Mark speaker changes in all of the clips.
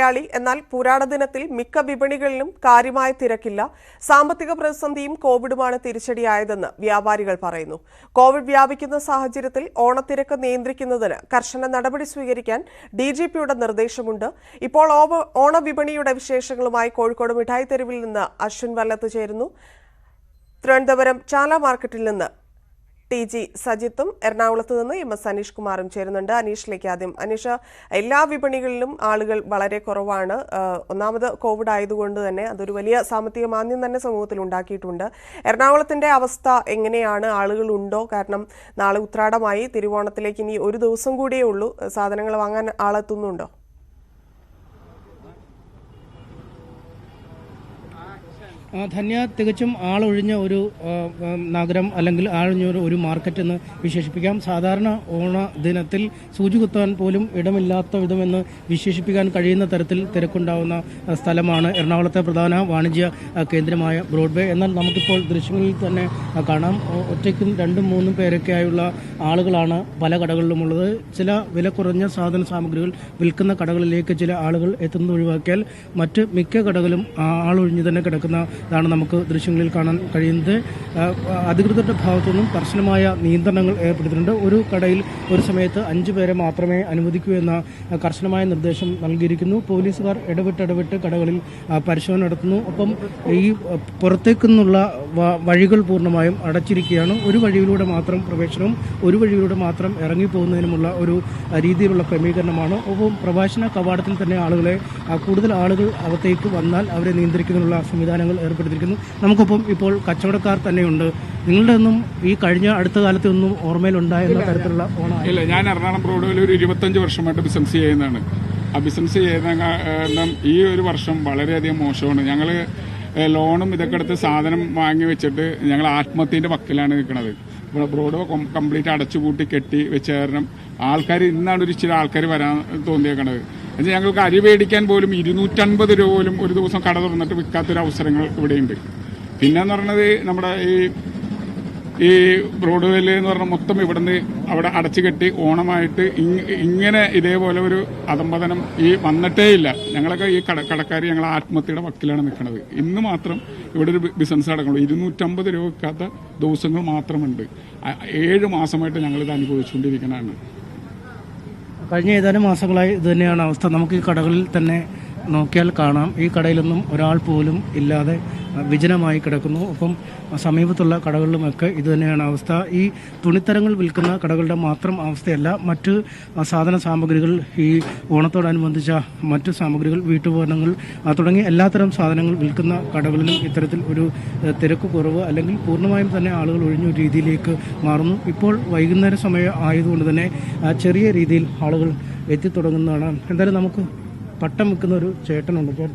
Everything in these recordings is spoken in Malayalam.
Speaker 1: മലയാളി. എന്നാൽ പൂരാട ദിനത്തിൽ മിക്ക വിപണികളിലും കാര്യമായ തിരക്കില്ല. സാമ്പത്തിക പ്രതിസന്ധിയും കോവിഡുമാണ് തിരിച്ചടിയായതെന്ന് വ്യാപാരികൾ പറയുന്നു. കോവിഡ് വ്യാപിക്കുന്ന സാഹചര്യത്തിൽ ഓണത്തിരക്ക് നിയന്ത്രിക്കുന്നതിന് കർശന നടപടി സ്വീകരിക്കാൻ ഡിജിപിയുടെ നിർദ്ദേശമുണ്ട്. ഇപ്പോൾ ഓണവിപണിയുടെ വിശേഷങ്ങളുമായി കോഴിക്കോട് മിഠായി തെരുവിൽ നിന്ന് അശ്വിൻ വല്ലത്ത് ചേരുന്നു. തിരുവനന്തപുരം ചാല മാർക്കറ്റിൽ നിന്ന് TG സജിത്തും എറണാകുളത്ത് നിന്ന് MS അനീഷ് കുമാറും ചേരുന്നുണ്ട്. അനീഷിലേക്ക് ആദ്യം. അനീഷ്, എല്ലാ വിപണികളിലും ആളുകൾ വളരെ കുറവാണ്. ഒന്നാമത് കോവിഡ് ആയതുകൊണ്ട് തന്നെ അതൊരു വലിയ സാമ്പത്തിക മാന്ദ്യം തന്നെ സമൂഹത്തിൽ ഉണ്ടാക്കിയിട്ടുണ്ട്. എറണാകുളത്തിന്റെ അവസ്ഥ എങ്ങനെയാണ്? ആളുകൾ ഉണ്ടോ? കാരണം നാളെ ഉത്രാടമായി, തിരുവോണത്തിലേക്ക് ഇനി ഒരു ദിവസം കൂടിയേ ഉള്ളൂ. സാധനങ്ങൾ വാങ്ങാൻ ആളെത്തുന്നുണ്ടോ?
Speaker 2: ധന്യ, തികച്ചും ആളൊഴിഞ്ഞ ഒരു നഗരം അല്ലെങ്കിൽ ആളൊഴിഞ്ഞ ഒരു മാർക്കറ്റ് എന്ന് വിശേഷിപ്പിക്കാം. സാധാരണ ഓണ ദിനത്തിൽ സൂചി കുത്താൻ പോലും ഇടമില്ലാത്ത വിധമെന്ന് വിശേഷിപ്പിക്കാൻ കഴിയുന്ന തരത്തിൽ തിരക്കുണ്ടാവുന്ന സ്ഥലമാണ് എറണാകുളത്തെ പ്രധാന വാണിജ്യ കേന്ദ്രമായ ബ്രോഡ്വേ. എന്നാൽ നമുക്കിപ്പോൾ ദൃശ്യങ്ങളിൽ തന്നെ കാണാം, ഒറ്റയ്ക്കും 2-3 പേരൊക്കെയായുള്ള ആളുകളാണ് പല കടകളിലുമുള്ളത്. ചില വില കുറഞ്ഞ സാധന സാമഗ്രികൾ വിൽക്കുന്ന കടകളിലേക്ക് ചില ആളുകൾ എത്തുന്നത് ഒഴിവാക്കിയാൽ മറ്റ് മിക്ക കടകളും ആളൊഴിഞ്ഞു തന്നെ കിടക്കുന്ന ാണ് നമുക്ക് ദൃശ്യങ്ങളിൽ കാണാൻ കഴിയുന്നത്. അധികൃതരുടെ ഭാഗത്തുനിന്നും കർശനമായ നിയന്ത്രണങ്ങൾ ഏർപ്പെടുത്തിയിട്ടുണ്ട്. ഒരു കടയിൽ ഒരു സമയത്ത് 5 പേരെ മാത്രമേ അനുവദിക്കൂ എന്ന കർശനമായ നിർദ്ദേശം നൽകിയിരിക്കുന്നു. പോലീസുകാർ ഇടവിട്ട് കടകളിൽ പരിശോധന നടത്തുന്നു. ഒപ്പം ഈ പുറത്തേക്ക് നിന്നുള്ള വഴികൾ പൂർണ്ണമായും അടച്ചിരിക്കുകയാണ്. ഒരു വഴിയിലൂടെ മാത്രം പ്രവേശനവും ഒരു വഴിയിലൂടെ മാത്രം ഇറങ്ങിപ്പോകുന്നതിനുമുള്ള ഒരു രീതിയിലുള്ള ക്രമീകരണമാണ്. ഒപ്പം പ്രവേശന കവാടത്തിൽ തന്നെ കൂടുതൽ ആളുകൾ അകത്തേക്ക് വന്നാൽ അവരെ നിയന്ത്രിക്കുന്നതിനുള്ള സംവിധാനങ്ങൾ ഏർപ്പെടുത്തിയിരിക്കുന്നു. നമുക്കൊപ്പം ഇപ്പോൾ കച്ചവടക്കാർ തന്നെയുണ്ട്. നിങ്ങളുടെ ഒന്നും ഈ കഴിഞ്ഞ അടുത്ത കാലത്തെ ഒന്നും ഓർമ്മയിലുണ്ടായിരുന്ന തരത്തിലുള്ള ഓണം?
Speaker 3: ഇല്ല, ഞാൻ എറണാകുളം ബ്രോഡ്വേയിൽ ഒരു 25 വർഷമായിട്ട് ബിസിനസ് ചെയ്യുന്നതാണ്. ആ ബിസിനസ് ചെയ്യുന്ന കാരണം ഈ ഒരു വർഷം വളരെയധികം മോശമാണ്. ഞങ്ങൾ ലോണും ഇതൊക്കെ എടുത്ത് സാധനം വാങ്ങി വെച്ചിട്ട് ഞങ്ങൾ ആത്മഹത്യൻ്റെ വക്കിലാണ് നിൽക്കുന്നത്. ഇവിടെ ബ്രോഡ്വേ കംപ്ലീറ്റ് അടച്ചുപൂട്ടി കെട്ടി വെച്ച കാരണം ആൾക്കാർ ഇന്നാണ് ഒരു ഇച്ചിരി ആൾക്കാർ വരാൻ തോന്നിയേക്കണത്. എന്നുവെച്ചാൽ ഞങ്ങൾക്ക് അരി മേടിക്കാൻ പോലും 250 രൂപ പോലും ഒരു ദിവസം കട തുറന്നിട്ട് വിൽക്കാത്തൊരു അവസരങ്ങൾ ഇവിടെയുണ്ട്. പിന്നെന്ന് പറഞ്ഞത് നമ്മുടെ ഈ ബ്രോഡ്വേയിൽ എന്ന് പറഞ്ഞാൽ മൊത്തം ഇവിടുന്ന് അവിടെ അടച്ചു കെട്ടി ഓണമായിട്ട് ഇങ്ങനെ ഇതേപോലെ ഒരു അധംപതനം വന്നിട്ടേ ഇല്ല. ഞങ്ങളൊക്കെ ഈ കടക്കാർ ഞങ്ങൾ ആത്മഹത്യയുടെ വക്കിലാണ് നിൽക്കുന്നത്. ഇന്ന് മാത്രം ഇവിടെ ഒരു ബിസിനസ് നടക്കുള്ളൂ. 250 രൂപ വിൽക്കാത്ത ദിവസങ്ങൾ മാത്രമുണ്ട്. 7 മാസമായിട്ട് ഞങ്ങളിത് അനുഭവിച്ചുകൊണ്ടിരിക്കുന്നതാണ്.
Speaker 2: കഴിഞ്ഞ ഏതാനും മാസങ്ങളായി ഇത് തന്നെയാണ് അവസ്ഥ. നമുക്ക് ഈ കടകളിൽ തന്നെ നോക്കിയാൽ കാണാം, ഈ കടയിലൊന്നും ഒരാൾ പോലും ഇല്ലാതെ വിജനമായി കിടക്കുന്നു. ഒപ്പം സമീപത്തുള്ള കടകളിലുമൊക്കെ ഇത് തന്നെയാണ് അവസ്ഥ. ഈ തുണിത്തരങ്ങൾ വിൽക്കുന്ന കടകളുടെ മാത്രം അവസ്ഥയല്ല, മറ്റ് സാധന സാമഗ്രികൾ, ഈ ഓണത്തോടനുബന്ധിച്ച മറ്റ് സാമഗ്രികൾ, വീട്ടുപകരണങ്ങൾ തുടങ്ങി എല്ലാത്തരം സാധനങ്ങൾ വിൽക്കുന്ന കടകളിലും ഇത്തരത്തിൽ ഒരു തിരക്ക് കുറവ് അല്ലെങ്കിൽ പൂർണ്ണമായും തന്നെ ആളുകൾ ഒഴിഞ്ഞ രീതിയിലേക്ക് മാറുന്നു. ഇപ്പോൾ വൈകുന്നേര സമയം ആയതുകൊണ്ട് തന്നെ ചെറിയ രീതിയിൽ ആളുകൾ എത്തിത്തുടങ്ങുന്നതാണ്. എന്തായാലും നമുക്ക് പട്ടം വെക്കുന്ന ഒരു ചേട്ടനുണ്ട്.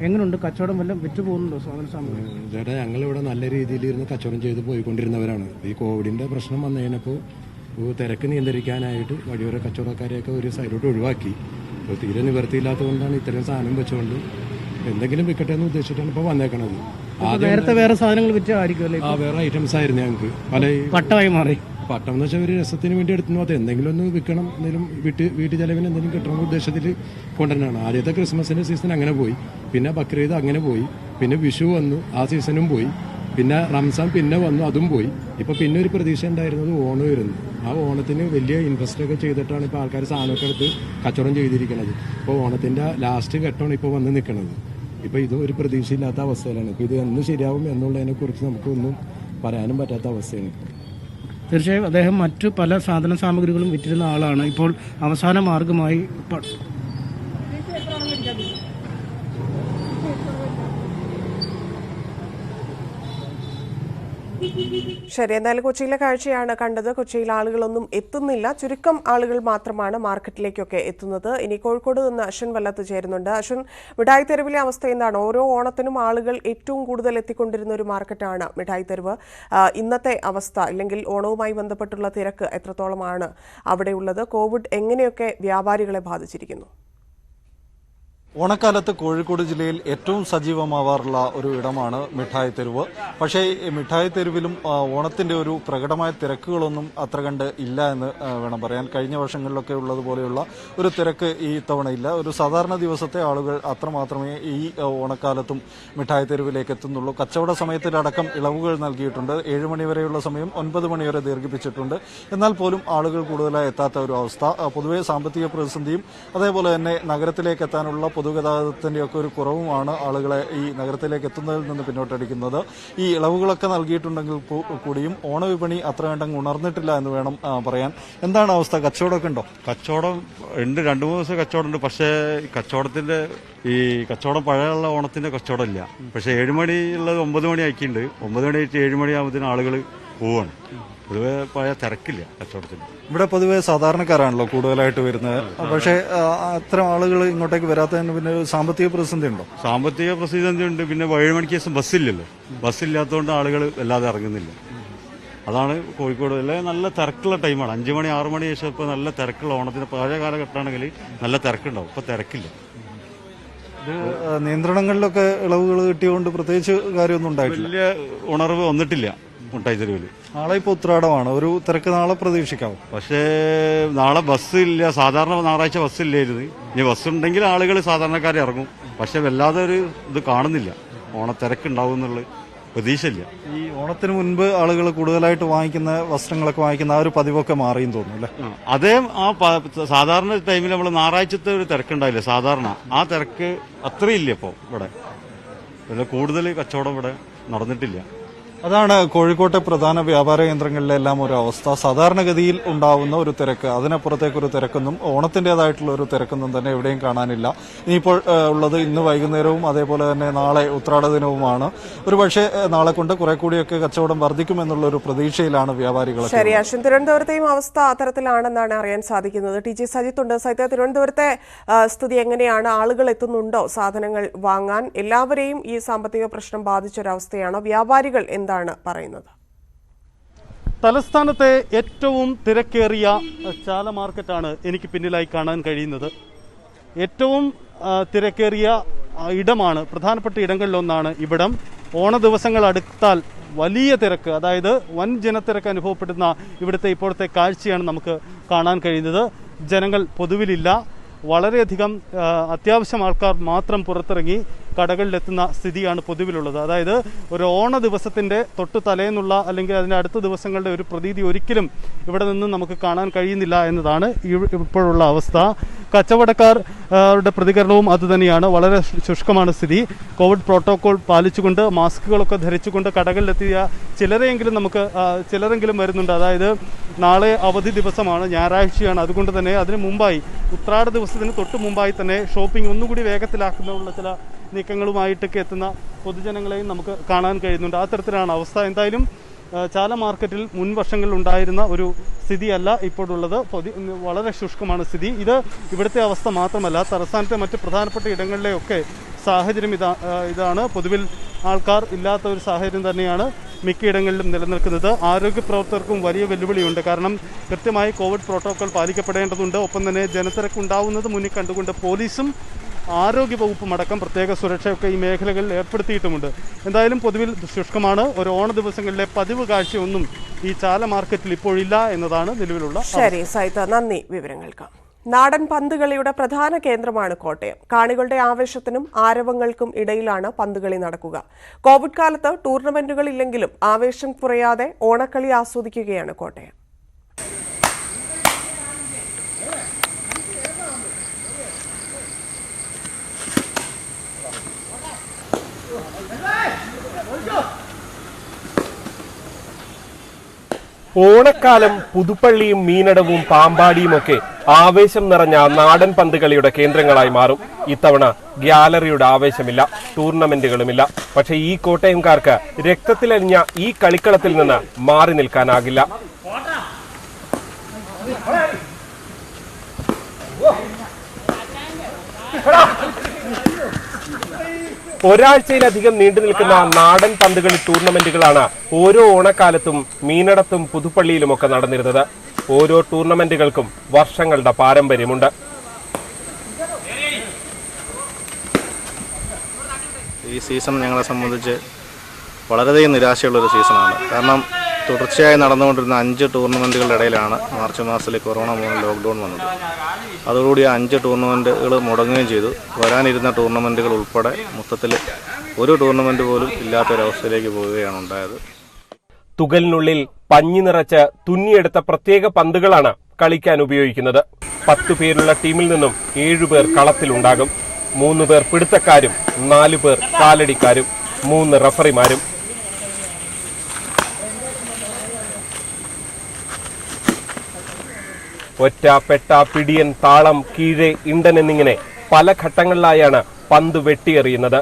Speaker 2: എങ്ങനെയുണ്ട് കച്ചവടം? വല്ലതും വിറ്റ് പോകുന്നുണ്ടോ സാധന സാമഗ്രി?
Speaker 4: ചേട്ടാ, ഞങ്ങളിവിടെ നല്ല രീതിയിൽ ഇരുന്ന് കച്ചവടം ചെയ്ത് പോയിക്കൊണ്ടിരുന്നവരാണ്. ഈ കോവിഡിൻ്റെ പ്രശ്നം വന്നു കഴിഞ്ഞപ്പോൾ തിരക്ക് നിയന്ത്രിക്കാനായിട്ട് വഴിയോര കച്ചവടക്കാരെയൊക്കെ ഒരു സൈഡിലോട്ട് ഒഴിവാക്കി. ഇപ്പോൾ തീരെ നിവൃത്തിയില്ലാത്തതുകൊണ്ടാണ് ഇത്തരം സാധനം വെച്ചുകൊണ്ട് എന്തെങ്കിലും വിൽക്കട്ടെ എന്ന് ഉദ്ദേശിച്ചിട്ടാണ് ഇപ്പോൾ വന്നേക്കണത്.
Speaker 2: നേരത്തെ വേറെ സാധനങ്ങൾ വിറ്റായിരിക്കും അല്ലേ?
Speaker 4: വേറെ ഐറ്റംസ് ആയിരുന്നു ഞങ്ങൾക്ക്. പല
Speaker 2: പട്ടമായി മാറി.
Speaker 4: പട്ടം എന്ന് വെച്ചാൽ ഒരു രസത്തിന് വേണ്ടി എടുത്തു അത് എന്തെങ്കിലും ഒന്ന് വിൽക്കണം, എന്തെങ്കിലും വീട്ടു ചെലവിന് എന്തെങ്കിലും കിട്ടണം ഉദ്ദേശത്തിൽ കൊണ്ടുതന്നെയാണ്. ആദ്യത്തെ ക്രിസ്മസിൻ്റെ സീസൺ അങ്ങനെ പോയി, പിന്നെ ബക്രീദ് അങ്ങനെ പോയി, പിന്നെ വിഷു വന്നു, ആ സീസണും പോയി, പിന്നെ റംസാൻ പിന്നെ വന്നു, അതും പോയി. ഇപ്പോൾ പിന്നെ ഒരു പ്രതീക്ഷ ഉണ്ടായിരുന്നത് ഓണം വരുന്നു. ആ ഓണത്തിന് വലിയ ഇൻവെസ്റ്റ് ഒക്കെ ചെയ്തിട്ടാണ് ഇപ്പോൾ ആൾക്കാർ സാധനമൊക്കെ എടുത്ത് കച്ചവടം ചെയ്തിരിക്കുന്നത്. ഇപ്പോൾ ഓണത്തിൻ്റെ ലാസ്റ്റ് ഘട്ടമാണ് ഇപ്പോൾ വന്ന് നിൽക്കുന്നത്. ഇപ്പോൾ ഇത് ഒരു പ്രതീക്ഷയില്ലാത്ത അവസ്ഥയിലാണ്. ഇപ്പോൾ ഇത് എന്ന് ശരിയാവും എന്നുള്ളതിനെക്കുറിച്ച് നമുക്കൊന്നും പറയാനും പറ്റാത്ത അവസ്ഥയാണ്.
Speaker 2: തീർച്ചയായും അദ്ദേഹം മറ്റു പല സാധന സാമഗ്രികളും വിറ്റിരുന്ന ആളാണ്. ഇപ്പോൾ അവസാന മാർഗമായി
Speaker 1: ശരി, എന്തായാലും കൊച്ചിയിലെ കാഴ്ചയാണ് കണ്ടത്. കൊച്ചിയിൽ ആളുകളൊന്നും എത്തുന്നില്ല, ചുരുക്കം ആളുകൾ മാത്രമാണ് മാർക്കറ്റിലേക്കൊക്കെ എത്തുന്നത്. ഇനി കോഴിക്കോട് നിന്ന് അശ്വിൻ വല്ലത്ത് ചേരുന്നുണ്ട്. അശ്വിൻ, മിഠായി തെരുവിലെ അവസ്ഥ എന്താണ്? ഓരോ ഓണത്തിനും ആളുകൾ ഏറ്റവും കൂടുതൽ എത്തിക്കൊണ്ടിരുന്ന ഒരു മാർക്കറ്റാണ് മിഠായി തെരുവ്. ഇന്നത്തെ അവസ്ഥ അല്ലെങ്കിൽ ഓണവുമായി ബന്ധപ്പെട്ടുള്ള തിരക്ക് എത്രത്തോളമാണ് അവിടെയുള്ളത്? കോവിഡ് എങ്ങനെയൊക്കെ വ്യാപാരികളെ ബാധിച്ചിരിക്കുന്നു?
Speaker 5: ഓണക്കാലത്ത് കോഴിക്കോട് ജില്ലയിൽ ഏറ്റവും സജീവമാവാറുള്ള ഒരു ഇടമാണ് മിഠായി തെരുവ്. പക്ഷേ മിഠായി തെരുവിലും ഓണത്തിന്റെ ഒരു പ്രകടമായ തിരക്കുകളൊന്നും അത്ര കണ്ട് ഇല്ല എന്ന് വേണം പറയാൻ. കഴിഞ്ഞ വർഷങ്ങളിലൊക്കെ ഉള്ളതുപോലെയുള്ള ഒരു തിരക്ക് ഈ തവണ ഇല്ല. ഒരു സാധാരണ ദിവസത്തെ ആളുകൾ അത്രമാത്രമേ ഈ ഓണക്കാലത്തും മിഠായി തെരുവിലേക്ക് എത്തുന്നുള്ളൂ. കച്ചവട സമയത്തിലടക്കം ഇളവുകൾ നൽകിയിട്ടുണ്ട്. 7 മണി വരെയുള്ള സമയം 9 മണി വരെ ദീർഘിപ്പിച്ചിട്ടുണ്ട്. എന്നാൽ പോലും ആളുകൾ കൂടുതലായി എത്താത്ത ഒരു അവസ്ഥ. പൊതുവെ സാമ്പത്തിക പ്രതിസന്ധിയും അതേപോലെ തന്നെ നഗരത്തിലേക്ക് എത്താനുള്ള പൊതുഗതാഗതത്തിന്റെയൊക്കെ ഒരു കുറവുമാണ് ആളുകളെ ഈ നഗരത്തിലേക്ക് എത്തുന്നതിൽ നിന്ന് പിന്നോട്ടടിക്കുന്നത്. ഈ ഇളവുകളൊക്കെ നൽകിയിട്ടുണ്ടെങ്കിൽ കൂടിയും ഓണവിപണി അത്ര കണ്ടങ്ങ് ഉണർന്നിട്ടില്ല എന്ന് വേണം പറയാൻ. എന്താണ് അവസ്ഥ? കച്ചവടമൊക്കെ ഉണ്ടോ?
Speaker 6: കച്ചവടം ഉണ്ട്, 2-3 ദിവസം കച്ചവടം ഉണ്ട്. പക്ഷേ കച്ചവടം പഴയുള്ള ഓണത്തിന്റെ കച്ചവടം ഇല്ല. പക്ഷെ 7 മണി ഉള്ളത് 9 മണി ആക്കിയിട്ടുണ്ട്. 9 മണി ആയിട്ട് 7 മണി ആകുമ്പോഴത്തേന് ആളുകൾ പോവാണ്. പൊതുവെ പഴയ തിരക്കില്ല കച്ചവടത്തിന്.
Speaker 5: ഇവിടെ പൊതുവെ സാധാരണക്കാരാണല്ലോ കൂടുതലായിട്ട് വരുന്നത്. പക്ഷേ അത്തരം ആളുകൾ ഇങ്ങോട്ടേക്ക് വരാത്തതിന് പിന്നെ സാമ്പത്തിക പ്രതിസന്ധി ഉണ്ടോ?
Speaker 6: സാമ്പത്തിക പ്രതിസന്ധി ഉണ്ട്. പിന്നെ 7 മണിക്ക് ശേഷം ബസ്സില്ലല്ലോ. ബസ്സില്ലാത്തതുകൊണ്ട് ആളുകൾ വല്ലാതെ ഇറങ്ങുന്നില്ല. അതാണ് കോഴിക്കോട് നല്ല തിരക്കുള്ള ടൈമാണ്. 5 മണി 6 മണി ശേഷം ഇപ്പോൾ നല്ല തിരക്കുള്ള ഓണത്തിന് പഴയ കാലഘട്ടമാണെങ്കിൽ നല്ല തിരക്കുണ്ടാവും. ഇപ്പോൾ തിരക്കില്ല.
Speaker 5: നിയന്ത്രണങ്ങളിലൊക്കെ ഇളവുകൾ കിട്ടിയതുകൊണ്ട് പ്രത്യേകിച്ച് കാര്യമൊന്നും ഉണ്ടായിട്ടില്ല.
Speaker 6: വലിയ ഉണർവ് വന്നിട്ടില്ല മുട്ടായി തെരുവിൽ.
Speaker 5: നാളെ ഇപ്പോൾ ഉത്രാടമാണ്. ഒരു തിരക്ക് നാളെ പ്രതീക്ഷിക്കാവും.
Speaker 6: പക്ഷേ നാളെ ബസ്സില്ല. സാധാരണ ഞായറാഴ്ച ബസ്സില്ലായിരുന്നു. ഇനി ബസ്സുണ്ടെങ്കിൽ ആളുകൾ സാധാരണക്കാരെ ഇറങ്ങും. പക്ഷെ വല്ലാതെ ഒരു ഇത് കാണുന്നില്ല. ഓണത്തിരക്കുണ്ടാവും എന്നുള്ള പ്രതീക്ഷയില്ല.
Speaker 5: ഈ ഓണത്തിന് മുൻപ് ആളുകൾ കൂടുതലായിട്ട് വാങ്ങിക്കുന്ന വസ്ത്രങ്ങളൊക്കെ വാങ്ങിക്കുന്ന ആ ഒരു പതിവൊക്കെ മാറിയും തോന്നുന്നു അല്ലേ?
Speaker 6: അതേ സാധാരണ ടൈമിൽ നമ്മൾ ഞായറാഴ്ചത്തെ ഒരു തിരക്കുണ്ടായില്ല. സാധാരണ ആ തിരക്ക് അത്രയില്ല ഇപ്പോൾ ഇവിടെ. കൂടുതൽ കച്ചവടം ഇവിടെ നടന്നിട്ടില്ല.
Speaker 5: അതാണ് കോഴിക്കോട്ടെ പ്രധാന വ്യാപാര കേന്ദ്രങ്ങളിലെല്ലാം ഒരു അവസ്ഥ. സാധാരണഗതിയിൽ ഉണ്ടാവുന്ന ഒരു തിരക്ക്, അതിനപ്പുറത്തേക്കൊരു തിരക്കൊന്നും ഓണത്തിൻ്റെതായിട്ടുള്ള ഒരു തിരക്കൊന്നും തന്നെ എവിടെയും കാണാനില്ല. ഇനിയിപ്പോൾ ഉള്ളത് ഇന്ന് വൈകുന്നേരവും അതേപോലെ തന്നെ നാളെ ഉത്രാട ദിനവുമാണ്. ഒരു പക്ഷേ നാളെ കൊണ്ട് കുറെ കൂടിയൊക്കെ കച്ചവടം വർദ്ധിക്കുമെന്നുള്ള ഒരു പ്രതീക്ഷയിലാണ് വ്യാപാരികൾ.
Speaker 1: ശരി അശ്വിൻ, തിരുവനന്തപുരത്തെയും അവസ്ഥ അത്തരത്തിലാണെന്നാണ് അറിയാൻ സാധിക്കുന്നത്. ടി.ജി. സജിത്ത് ഉണ്ട്. സജിത്ത്, തിരുവനന്തപുരത്തെ സ്ഥിതി എങ്ങനെയാണ്? ആളുകൾ എത്തുന്നുണ്ടോ സാധനങ്ങൾ വാങ്ങാൻ? എല്ലാവരെയും ഈ സാമ്പത്തിക പ്രശ്നം ബാധിച്ചൊരവസ്ഥയാണോ? വ്യാപാരികൾ എന്താണ് പറയുന്നത്?
Speaker 7: തലസ്ഥാനത്തെ ഏറ്റവും തിരക്കേറിയ ചാല മാർക്കറ്റാണ് എനിക്ക് പിന്നിലായി കാണാൻ കഴിയുന്നത്. ഏറ്റവും തിരക്കേറിയ ഇടമാണ്, പ്രധാനപ്പെട്ട ഇടങ്ങളിലൊന്നാണ് ഇവിടം. ഓണ ദിവസങ്ങൾ അടുത്താൽ വലിയ തിരക്ക്, അതായത് വൻ ജനത്തിരക്ക് അനുഭവപ്പെടുന്ന ഇവിടുത്തെ ഇപ്പോഴത്തെ കാഴ്ചയാണ് നമുക്ക് കാണാൻ കഴിയുന്നത്. ജനങ്ങൾ പൊതുവിലില്ല. വളരെയധികം അത്യാവശ്യം ആൾക്കാർ മാത്രം പുറത്തിറങ്ങി കടകളിലെത്തുന്ന സ്ഥിതിയാണ് പൊതുവിലുള്ളത്. അതായത് ഒരു ഓണ ദിവസത്തിൻ്റെ തൊട്ട് തലേന്നുള്ള അല്ലെങ്കിൽ അതിൻ്റെ അടുത്ത ദിവസങ്ങളുടെ ഒരു പ്രതീതി ഒരിക്കലും ഇവിടെ നിന്ന് നമുക്ക് കാണാൻ കഴിയുന്നില്ല എന്നതാണ് ഇപ്പോഴുള്ള അവസ്ഥ. കച്ചവടക്കാരുടെ പ്രതികരണവും അതുതന്നെയാണ്. വളരെ ശുഷ്കമാണ് സ്ഥിതി. കോവിഡ് പ്രോട്ടോകോൾ പാലിച്ചുകൊണ്ട് മാസ്കുകളൊക്കെ ധരിച്ചുകൊണ്ട് കടകളിലെത്തിയ ചിലരെങ്കിലും വരുന്നുണ്ട്. അതായത് നാളെ അവധി ദിവസമാണ്, ഞായറാഴ്ചയാണ്. അതുകൊണ്ട് തന്നെ അതിന് മുമ്പായി, ഉത്രാട ദിവസത്തിന് തൊട്ട് മുമ്പായി തന്നെ ഷോപ്പിംഗ് ഒന്നുകൂടി വേഗത്തിലാക്കുന്നതിനുള്ള ചില നീക്കങ്ങളുമായിട്ടൊക്കെ എത്തുന്ന പൊതുജനങ്ങളെയും നമുക്ക് കാണാൻ കഴിയുന്നുണ്ട്. ആ തരത്തിലാണ് അവസ്ഥ. എന്തായാലും ചാല മാർക്കറ്റിൽ മുൻ വർഷങ്ങളിൽ ഉണ്ടായിരുന്ന ഒരു സ്ഥിതിയല്ല ഇപ്പോഴുള്ളത്. വളരെ ശുഷ്കമാണ് സ്ഥിതി. ഇത് ഇവിടുത്തെ അവസ്ഥ മാത്രമല്ല, തലസ്ഥാനത്തെ മറ്റ് പ്രധാനപ്പെട്ട ഇടങ്ങളിലെയൊക്കെ സാഹചര്യം ഇതാണ്. പൊതുവിൽ ആൾക്കാർ ഇല്ലാത്ത ഒരു സാഹചര്യം തന്നെയാണ് മിക്കയിടങ്ങളിലും നിലനിൽക്കുന്നത്. ആരോഗ്യ പ്രവർത്തകർക്കും വലിയ വെല്ലുവിളിയുണ്ട്. കാരണം കൃത്യമായി കോവിഡ് പ്രോട്ടോകോൾ പാലിക്കപ്പെടേണ്ടതുണ്ട്. ഒപ്പം തന്നെ ജനത്തിരക്കുണ്ടാവുന്നത് മുന്നിൽ കണ്ടുകൊണ്ട് പോലീസും ആരോഗ്യവകുപ്പും അടക്കം പ്രത്യേക സുരക്ഷയൊക്കെ ഈ മേഖലകളിൽ ഏർപ്പെടുത്തിയിട്ടുമുണ്ട്. എന്തായാലും പൊതുവിൽ ശുഷ്കമാണ്. ഒരു ഓണ ദിവസങ്ങളിലെ പതിവ് കാഴ്ചയൊന്നും ഈ ചാല മാർക്കറ്റിൽ ഇപ്പോഴില്ല എന്നതാണ് നിലവിലുള്ള.
Speaker 1: ശരി സൈത, നന്ദി വിവരങ്ങൾക്ക്. നാടൻ പന്തുകളിയുടെ പ്രധാന കേന്ദ്രമാണ് കോട്ടയം. കാണികളുടെ ആവേശത്തിനും ആരവങ്ങൾക്കും ഇടയിലാണ് പന്തുകളി നടക്കുക. കോവിഡ് കാലത്ത് ടൂർണമെന്റുകൾ ഇല്ലെങ്കിലും ആവേശം കുറയാതെ ഓണക്കളി ആസ്വദിക്കുകയാണ് കോട്ടയം.
Speaker 8: ഓണക്കാലം പുതുപ്പള്ളിയും മീനടവും പാമ്പാടിയുമൊക്കെ ആവേശം നിറഞ്ഞ നാടൻ പന്തുകളിയുടെ കേന്ദ്രങ്ങളായി മാറും. ഇത്തവണ ഗ്യാലറിയുടെ ആവേശമില്ല, ടൂർണമെന്റുകളുമില്ല. പക്ഷേ ഈ കോട്ടയംകാർക്ക് രക്തത്തിലലിഞ്ഞ ഈ കളിക്കളത്തിൽ നിന്ന് മാറി നിൽക്കാനാകില്ല. ഒരാഴ്ചയിലധികം നീണ്ടു നിൽക്കുന്ന നാടൻ പന്തുകളി ടൂർണമെന്റുകളാണ് ഓരോ ഓണക്കാലത്തും മീനടത്തും പുതുപ്പള്ളിയിലുമൊക്കെ നടന്നിരുന്നത്. ഓരോ ടൂർണമെന്റുകൾക്കും വർഷങ്ങളുടെ പാരമ്പര്യമുണ്ട്.
Speaker 9: ഈ സീസൺ ഞങ്ങളെ സംബന്ധിച്ച് വളരെയധികം നിരാശയുള്ളൊരു സീസണാണ്. കാരണം തുടർച്ചയായി നടന്നുകൊണ്ടിരുന്ന 5 ടൂർണമെൻറ്റുകളുടെ ഇടയിലാണ് മാർച്ച് മാസത്തിൽ കൊറോണ മൂലം ലോക്ക്ഡൗൺ വന്നത്. അതോടുകൂടി 5 ടൂർണമെൻറ്റുകൾ മുടങ്ങുകയും ചെയ്തു. വരാനിരുന്ന ടൂർണമെൻറ്റുകൾ ഉൾപ്പെടെ മൊത്തത്തിൽ ഒരു ടൂർണമെൻറ്റ് പോലും ഇല്ലാത്തൊരവസ്ഥയിലേക്ക് പോവുകയാണ് ഉണ്ടായത്.
Speaker 8: തുകലിനുള്ളിൽ പഞ്ഞി നിറച്ച് തുന്നിയെടുത്ത പ്രത്യേക പന്തുകളാണ് കളിക്കാൻ ഉപയോഗിക്കുന്നത്. 10 പേരുള്ള ടീമിൽ നിന്നും 7 പേർ കളത്തിലുണ്ടാകും. 3 പേർ പിടുത്തക്കാരും 4 പേർ കാലടിക്കാരും 3 റഫറിമാരും. ഒറ്റ, പെട്ട, പിടിയൻ, താളം, കീഴെ, ഇണ്ടൻ എന്നിങ്ങനെ പല ഘട്ടങ്ങളിലായാണ് പന്ത് വെട്ടിയെറിയുന്നത്.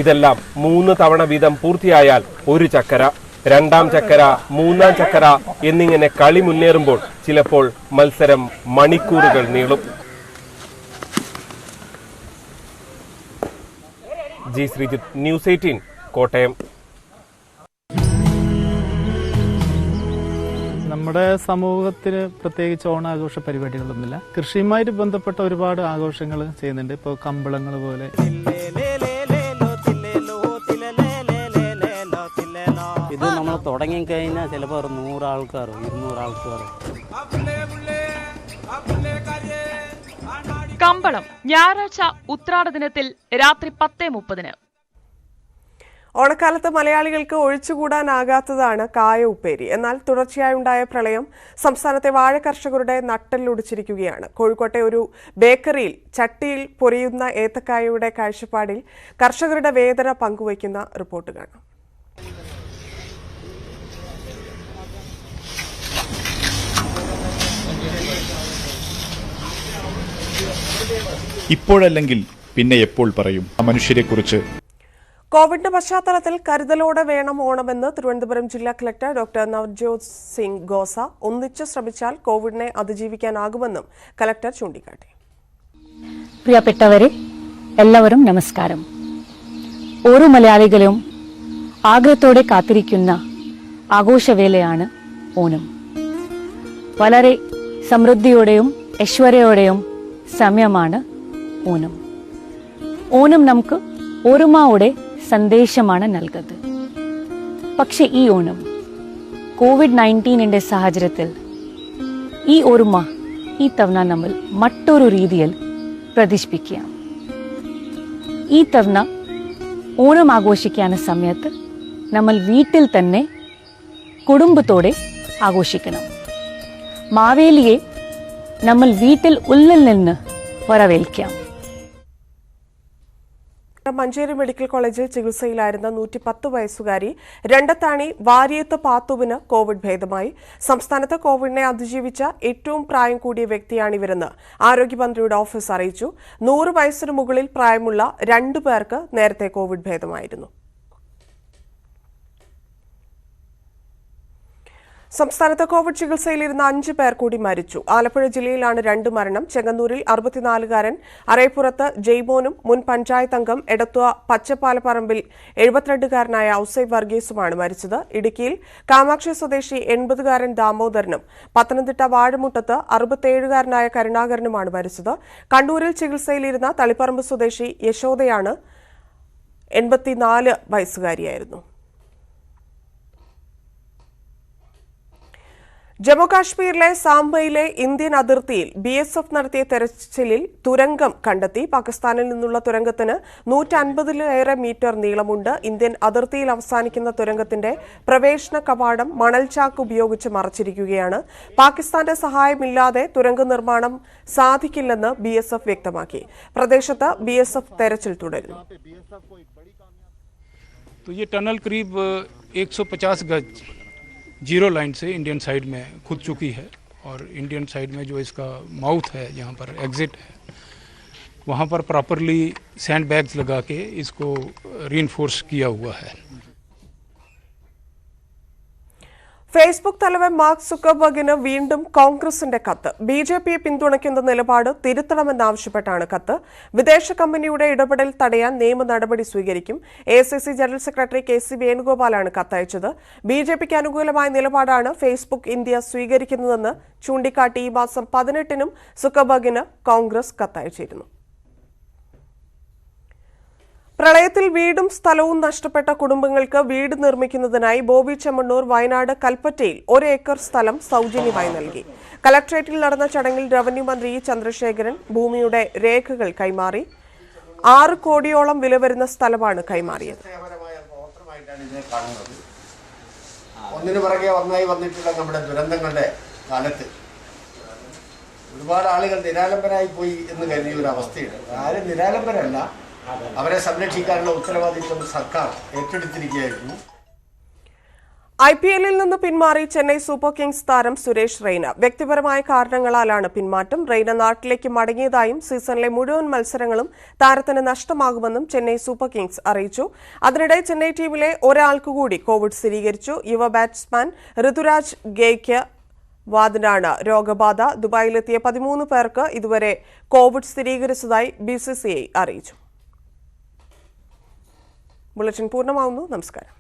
Speaker 8: ഇതെല്ലാം 3 തവണ വീതം പൂർത്തിയായാൽ 1 ചക്കര, 2ാം ചക്കര, 3ാം ചക്കര എന്നിങ്ങനെ കളി മുന്നേറുമ്പോൾ ചിലപ്പോൾ മത്സരം മണിക്കൂറുകൾ നീളും. G Sreejith, news 18, Kottayam.
Speaker 10: നമ്മുടെ സമൂഹത്തിന് പ്രത്യേകിച്ച് ഓണാഘോഷ പരിപാടികളൊന്നുമില്ല. കൃഷിയുമായിട്ട് ബന്ധപ്പെട്ട ഒരുപാട് ആഘോഷങ്ങൾ ചെയ്യുന്നുണ്ട്. ഇപ്പോൾ കമ്പളങ്ങൾ പോലെ.
Speaker 11: ഇത് നമ്മൾ തുടങ്ങിക്കഴിഞ്ഞാൽ ചിലപ്പോൾ 100 ആൾക്കാരോ 200 ആൾക്കാരോ.
Speaker 12: കമ്പളം ഞായറാഴ്ച ഉത്രാട ദിനത്തിൽ രാത്രി 10:30.
Speaker 1: ഓണക്കാലത്ത് മലയാളികൾക്ക് ഒഴിച്ചുകൂടാനാകാത്തതാണ് കായ ഉപ്പേരി. എന്നാൽ തുടർച്ചയായുണ്ടായ പ്രളയം സംസ്ഥാനത്തെ വാഴ കർഷകരുടെ നട്ടെല്ലൊടിച്ചിരിക്കുകയാണ്. കോഴിക്കോട്ടെ ഒരു ബേക്കറിയിൽ ചട്ടിയിൽ പൊരിയുന്ന ഏത്തക്കായയുടെ കാഴ്ചപ്പാടിൽ കർഷകരുടെ വേദന പങ്കുവയ്ക്കുന്ന റിപ്പോർട്ട് കാണാം.
Speaker 13: ഇപ്പോഴല്ലെങ്കിൽ പിന്നെ എപ്പോൾ പറയും ആ മനുഷ്യരെക്കുറിച്ച്.
Speaker 1: കോവിഡിന്റെ പശ്ചാത്തലത്തിൽ കരുതലോടെ വേണം ഓണമെന്ന് തിരുവനന്തപുരം ജില്ലാ കളക്ടർ ഡോക്ടർ നവ്ജോത് സിംഗ് ഗോസ. ഒന്നിച്ച് ശ്രമിച്ചാൽ കോവിഡിനെ അതിജീവിക്കാനാകുമെന്നും കളക്ടർ ചൂണ്ടിക്കാട്ടി.
Speaker 14: പ്രിയപ്പെട്ടവരെ, എല്ലാവരും നമസ്കാരം. ഓരോ മലയാളികളും ആഗ്രഹത്തോടെ കാത്തിരിക്കുന്ന ആഘോഷവേളയാണ് ഓണം. വളരെ സമൃദ്ധിയോടെയും ഐശ്വര്യയോടെയും സമയമാണ് ഓണം. ഓണം നമുക്ക് ഒരുമയുടെ സന്ദേശമാണ് നൽകുന്നത്. പക്ഷെ ഈ ഓണം കോവിഡ്-19 സാഹചര്യത്തിൽ ഈ ഒരുമ ഈ തവണ നമ്മൾ മറ്റൊരു രീതിയിൽ പ്രദർശിപ്പിക്കാം. ഈ തവണ ഓണം ആഘോഷിക്കുന്ന സമയത്ത് നമ്മൾ വീട്ടിൽ തന്നെ കുടുംബത്തോടെ ആഘോഷിക്കണം. മാവേലിയെ നമ്മൾ വീട്ടിൽ ഉള്ളിൽ നിന്ന് വരവേൽക്കാം.
Speaker 1: മഞ്ചേരി മെഡിക്കൽ കോളേജിൽ ചികിത്സയിലായിരുന്ന 110 വയസ്സുകാരി രണ്ടത്താണി വാരിയത്ത് പാത്തുവിന് കോവിഡ് ഭേദമായി. സംസ്ഥാനത്ത് കോവിഡിനെ അതിജീവിച്ച ഏറ്റവും പ്രായം കൂടിയ വ്യക്തിയാണിവരെന്ന് ആരോഗ്യമന്ത്രിയുടെ ഓഫീസ് അറിയിച്ചു. 100 വയസ്സിന് മുകളിൽ പ്രായമുള്ള 2 പേർക്ക് നേരത്തെ കോവിഡ് ഭേദമായിരുന്നു. സംസ്ഥാനത്ത് കോവിഡ് ചികിത്സയിലിരുന്ന 5 പേർ കൂടി മരിച്ചു. ആലപ്പുഴ ജില്ലയിലാണ് 2 മരണം. ചെങ്ങന്നൂരിൽ 64-കാരൻ അറേപ്പുറത്ത് ജെയ്മോനും മുൻ പഞ്ചായത്ത് അംഗം എടത്വ പച്ചപ്പാലപ്പറമ്പിൽ 72-കാരനായ ഔസൈബ് വർഗീസുമാണ് മരിച്ചത്. ഇടുക്കിയിൽ കാമാക്ഷി സ്വദേശി 80-കാരൻ ദാമോദരനും പത്തനംതിട്ട വാഴമുട്ടത്ത് 67-കാരനായ കരുണാകരനുമാണ് മരിച്ചത്. കണ്ണൂരിൽ ചികിത്സയിലിരുന്ന തളിപ്പറമ്പ് സ്വദേശി യശോദയാണ് 84 വയസ്സുകാരിയായിരുന്നു. ജമ്മുകാശ്മീരിലെ സാംബയിലെ ഇന്ത്യൻ അതിർത്തിയിൽ BSF നടത്തിയ തെരച്ചിലിൽ തുരങ്കം കണ്ടെത്തി. പാകിസ്ഥാനിൽ നിന്നുള്ള തുരങ്കത്തിന് 150-ലേറെ മീറ്റർ നീളമുണ്ട്. ഇന്ത്യൻ അതിർത്തിയിൽ അവസാനിക്കുന്ന തുരങ്കത്തിന്റെ പ്രവേശന കവാടം മണൽചാക്ക് ഉപയോഗിച്ച് മറച്ചിരിക്കുകയാണ്. പാകിസ്ഥാന്റെ സഹായമില്ലാതെ തുരങ്ക നിർമ്മാണം സാധിക്കില്ലെന്ന് BSF വ്യക്തമാക്കി. പ്രദേശത്ത് BSF തെരച്ചിൽ തുടരുന്നു.
Speaker 15: तो ये टनल करीब 150 गज जीरो लाइन से इंडियन साइड में खुद चुकी है और इंडियन साइड में जो इसका माउथ है, जहाँ पर एग्जिट है, वहाँ पर प्रॉपरली सैंड बैग्स लगा के इसको रीइंफोर्स किया हुआ है.
Speaker 1: ഫേസ്ബുക്ക് തലവൻ മാർക്ക് സുക്കർബർഗിന് വീണ്ടും കോൺഗ്രസിന്റെ കത്ത്. BJPയെ പിന്തുണയ്ക്കുന്ന നിലപാട് തിരുത്തണമെന്നാവശ്യപ്പെട്ടാണ് കത്ത്. വിദേശ കമ്പനിയുടെ ഇടപെടൽ തടയാൻ നിയമ നടപടി സ്വീകരിക്കും. AICC general secretary KC വേണുഗോപാലാണ് കത്തയച്ചത്. BJPക്ക് അനുകൂലമായ നിലപാടാണ് ഫേസ്ബുക്ക് ഇന്ത്യ സ്വീകരിക്കുന്നതെന്ന് ചൂണ്ടിക്കാട്ടി ഈ മാസം 18-നും സുക്കർബർഗിന് കോൺഗ്രസ് കത്തയച്ചിരുന്നു. പ്രളയത്തിൽ വീടും സ്ഥലവും നഷ്ടപ്പെട്ട കുടുംബങ്ങൾക്ക് വീട് നിർമ്മിക്കുന്നതിനായി ബോബി ചെമ്മണ്ണൂർ വയനാട് കൽപ്പറ്റയിൽ 1 ഏക്കർ സ്ഥലം സൗജന്യമായി നൽകി. കലക്ട്രേറ്റിൽ നടന്ന ചടങ്ങിൽ റവന്യൂ മന്ത്രി ചന്ദ്രശേഖരൻ ഭൂമിയുടെ രേഖകൾ കൈമാറി. 6 കോടിയോളം വില വരുന്ന സ്ഥലമാണ് കൈമാറിയത്.
Speaker 16: ഒന്നിനു പുറകെ ഒന്നായി വന്നിട്ടുള്ള നമ്മുടെ ദുരന്തങ്ങളുടെ കാലത്ത് ഒരുപാട് ആളുകൾ നിരാലംബരായി പോയി എന്ന് കരുതിയ ഒരു അവസ്ഥയുണ്ട്. ആരും നിരാലംബരല്ല, അവരെ സംരക്ഷിക്കാനുള്ള ഉത്തരവാദിത്വം സർക്കാർ ഏറ്റെടുത്തിരിക്കുകയായിരുന്നു.
Speaker 1: IPL-ൽ നിന്ന് പിന്മാറി ചെന്നൈ സൂപ്പർ കിങ്സ് താരം സുരേഷ് റെയ്ന. വ്യക്തിപരമായ കാരണങ്ങളാലാണ് പിന്മാറ്റം. റെയ്ന നാട്ടിലേക്ക് മടങ്ങിയതായും സീസണിലെ മുഴുവൻ മത്സരങ്ങളും താരത്തിന് നഷ്ടമാകുമെന്നും ചെന്നൈ സൂപ്പർ കിങ്സ് അറിയിച്ചു. അതിനിടെ ചെന്നൈ ടീമിലെ ഒരാൾക്ക് കൂടി കോവിഡ് സ്ഥിരീകരിച്ചു. യുവ ബാറ്റ്സ്മാൻ ഋതുരാജ് ഗെയ്ക്വാദിനാണ് രോഗബാധ. ദുബായിലെത്തിയ 13 പേർക്ക് ഇതുവരെ കോവിഡ് സ്ഥിരീകരിച്ചതായി BCCI അറിയിച്ചു. ബുള്ളറ്റിൻ പൂർണ്ണമാവുന്നു. നമസ്കാരം.